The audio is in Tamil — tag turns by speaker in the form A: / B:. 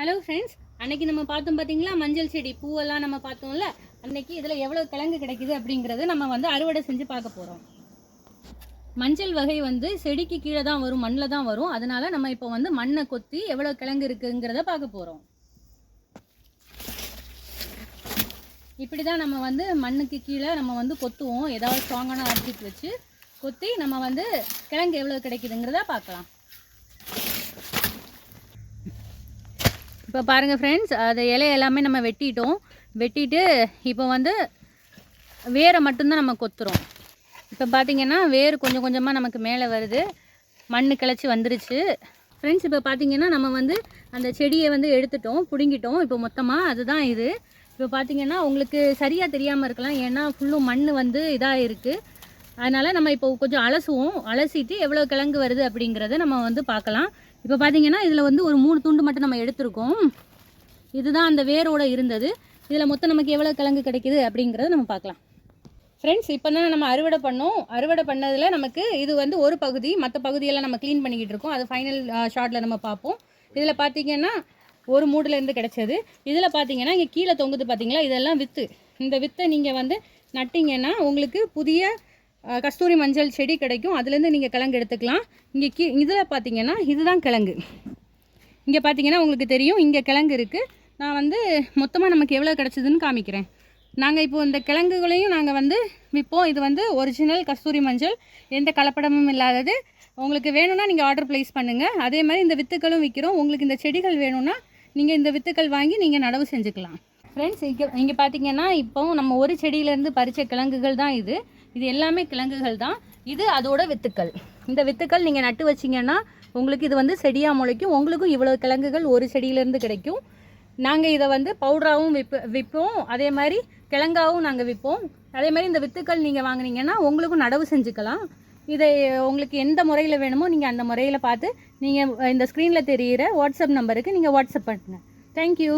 A: ஹலோ ஃப்ரெண்ட்ஸ், அன்னைக்கு நம்ம பார்த்தோம் பார்த்தீங்களா, மஞ்சள் செடி பூவெல்லாம் நம்ம பார்த்தோம்ல. அன்னைக்கு இதில் எவ்வளோ கிழங்கு கிடைக்குது அப்படிங்கிறத நம்ம அறுவடை செஞ்சு பார்க்க போகிறோம். மஞ்சள் வகை செடிக்கு கீழே தான் வரும், மண்ணில் தான் வரும். அதனால நம்ம இப்போ மண்ணை கொத்தி எவ்வளோ கிழங்கு இருக்குங்கிறத பார்க்க போகிறோம். இப்படி தான் நம்ம மண்ணுக்கு கீழே நம்ம கொத்துவோம். ஏதாவது ஸ்ட்ராங்கான ஆப்ஜெக்ட் வச்சு கொத்தி நம்ம கிழங்கு எவ்வளோ கிடைக்குதுங்கிறத பார்க்கலாம். இப்போ பாருங்கள் ஃப்ரெண்ட்ஸ், அது இலைய எல்லாமே நம்ம வெட்டிட்டு இப்போ வேரை மட்டும்தான் நம்ம கொத்துறோம். இப்போ பார்த்திங்கன்னா வேர் கொஞ்சம் கொஞ்சமாக நமக்கு மேலே வருது, மண் கிளச்சி வந்துருச்சு ஃப்ரெண்ட்ஸ். இப்போ பார்த்திங்கன்னா நம்ம அந்த செடியை எடுத்துட்டோம், பிடுங்கிட்டோம் இப்போ மொத்தமாக. அதுதான் இது. இப்போ பார்த்திங்கன்னா உங்களுக்கு சரியாக தெரியாமல் இருக்கலாம், ஏன்னா ஃபுல்லும் மண் இதாக இருக்குது. அதனால் நம்ம இப்போ கொஞ்சம் அலசுவோம். அலசிட்டு எவ்வளோ கிழங்கு வருது அப்படிங்கிறத நம்ம பார்க்கலாம். இப்போ பார்த்தீங்கன்னா இதில் ஒரு 3 துண்டு மட்டும் நம்ம எடுத்திருக்கோம். இதுதான் அந்த வேரோடு இருந்தது. இதில் மொத்தம் நமக்கு எவ்வளோ கிழங்கு கிடைக்கிது அப்படிங்கிறத நம்ம பார்க்கலாம் ஃப்ரெண்ட்ஸ். இப்போ தான் நம்ம அறுவடை பண்ணோம். அறுவடை பண்ணதில் நமக்கு இது ஒரு பகுதி, மற்ற பகுதியெல்லாம் நம்ம க்ளீன் பண்ணிக்கிட்டு இருக்கோம். அது ஃபைனல் ஷார்ட்டில் நம்ம பார்ப்போம். இதில் பார்த்திங்கன்னா ஒரு மூடுலேருந்து கிடச்சது. இதில் பார்த்திங்கன்னா இங்கே கீழே தொங்குது பார்த்திங்களா, இதெல்லாம் வித்து. இந்த வித்தை நீங்கள் நட்டிங்கன்னா உங்களுக்கு புதிய கஸ்தூரி மஞ்சள் செடி கிடைக்கும். அதுலேருந்து நீங்கள் கிழங்கு எடுத்துக்கலாம். இங்கே இதில் பார்த்தீங்கன்னா இதுதான் கிழங்கு. இங்கே பார்த்தீங்கன்னா உங்களுக்கு தெரியும், இங்கே கிழங்கு இருக்குது. நான் மொத்தமாக நமக்கு எவ்வளோ கிடச்சிதுன்னு காமிக்கிறேன். நாங்கள் இப்போது இந்த கிழங்குகளையும் நாங்கள் விற்போம். இது ஒரிஜினல் கஸ்தூரி மஞ்சள், எந்த கலப்படமும் இல்லாதது. உங்களுக்கு வேணும்னா நீங்கள் ஆர்டர் ப்ளேஸ் பண்ணுங்கள். அதே மாதிரி இந்த வித்துக்களும் விற்கிறோம். உங்களுக்கு இந்த செடிகள் வேணும்னா நீங்கள் இந்த வித்துக்கள் வாங்கி நீங்கள் நடவு செஞ்சுக்கலாம் ஃப்ரெண்ட்ஸ். இங்கே பார்த்தீங்கன்னா இப்போ நம்ம ஒரு செடியிலேருந்து பறித்த கிழங்குகள் தான் இது. இது எல்லாமே கிழங்குகள் தான். இது அதோட வித்துக்கள். இந்த வித்துக்கள் நீங்கள் நட்டு வச்சிங்கன்னா உங்களுக்கு இது செடியாக முளைக்கும். உங்களுக்கும் இவ்வளோ கிழங்குகள் ஒரு செடியிலேருந்து கிடைக்கும். நாங்கள் இதை பவுடராகவும் விற்போம், அதே மாதிரி கிழங்காகவும் நாங்கள் விற்போம். அதே மாதிரி இந்த வித்துக்கள் நீங்கள் வாங்கினீங்கன்னா உங்களுக்கும் நடவு செஞ்சுக்கலாம். இதை உங்களுக்கு எந்த முறையில் வேணுமோ நீங்கள் அந்த முறையில் பார்த்து நீங்கள் இந்த ஸ்க்ரீனில் தெரிகிற வாட்ஸ்அப் நம்பருக்கு நீங்கள் வாட்ஸ்அப் பண்ணுங்கள். தேங்க்யூ.